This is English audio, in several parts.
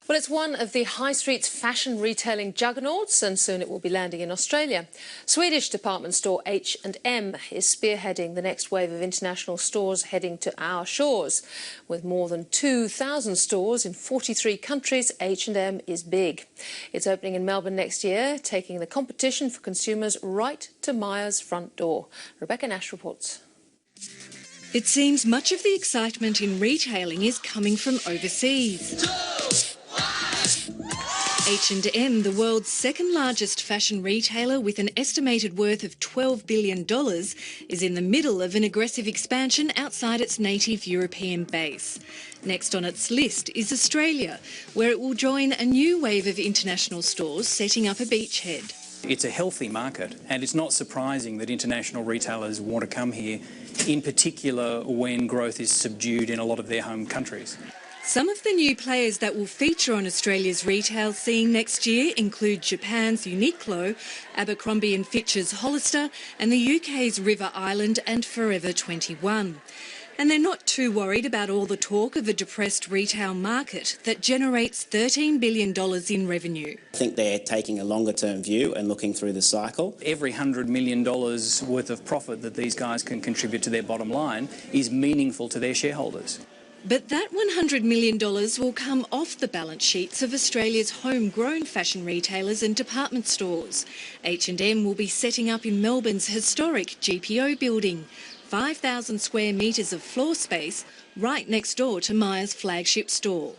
Well, it's one of the high street's fashion retailing juggernauts, and soon it will be landing in Australia. Swedish department store H&M is spearheading the next wave of international stores heading to our shores. With more than 2,000 stores in 43 countries, H&M is big. It's opening in Melbourne next year, taking the competition for consumers right to Myer's front door. Rebecca Nash reports. It seems much of the excitement in retailing is coming from overseas. H&M, the world's second largest fashion retailer with an estimated worth of $12 billion, is in the middle of an aggressive expansion outside its native European base. Next on its list is Australia, where it will join a new wave of international stores setting up a beachhead. It's a healthy market, and it's not surprising that international retailers want to come here, in particular when growth is subdued in a lot of their home countries. Some of the new players that will feature on Australia's retail scene next year include Japan's Uniqlo, Abercrombie & Fitch's Hollister and the UK's River Island and Forever 21. And they're not too worried about all the talk of a depressed retail market that generates $13 billion in revenue. I think they're taking a longer-term view and looking through the cycle. Every $100 million worth of profit that these guys can contribute to their bottom line is meaningful to their shareholders. But that $100 million will come off the balance sheets of Australia's homegrown fashion retailers and department stores. H&M will be setting up in Melbourne's historic GPO building, 5,000 square metres of floor space, right next door to Myer's flagship store.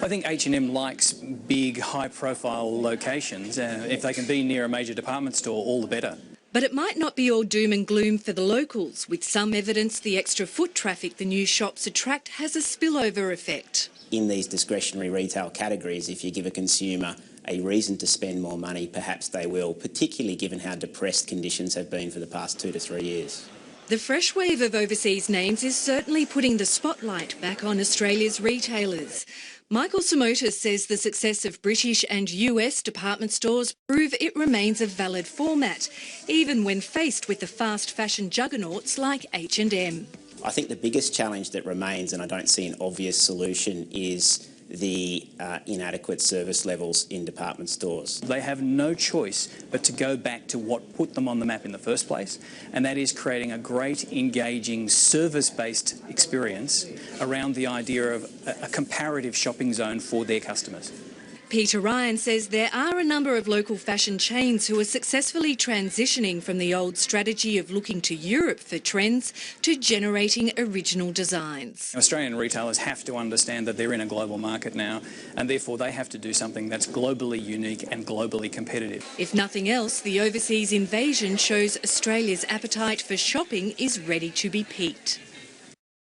I think H&M likes big, high-profile locations. If they can be near a major department store, all the better. But it might not be all doom and gloom for the locals, with some evidence the extra foot traffic the new shops attract has a spillover effect. In these discretionary retail categories, if you give a consumer a reason to spend more money, perhaps they will, particularly given how depressed conditions have been for the past 2 to 3 years. The fresh wave of overseas names is certainly putting the spotlight back on Australia's retailers. Michael Simotas says the success of British and US department stores prove it remains a valid format, even when faced with the fast fashion juggernauts like H&M. I think the biggest challenge that remains, and I don't see an obvious solution, is the inadequate service levels in department stores. They have no choice but to go back to what put them on the map in the first place, and that is creating a great, engaging, service-based experience around the idea of a comparative shopping zone for their customers. Peter Ryan says there are a number of local fashion chains who are successfully transitioning from the old strategy of looking to Europe for trends to generating original designs. Australian retailers have to understand that they're in a global market now, and therefore they have to do something that's globally unique and globally competitive. If nothing else, the overseas invasion shows Australia's appetite for shopping is ready to be piqued.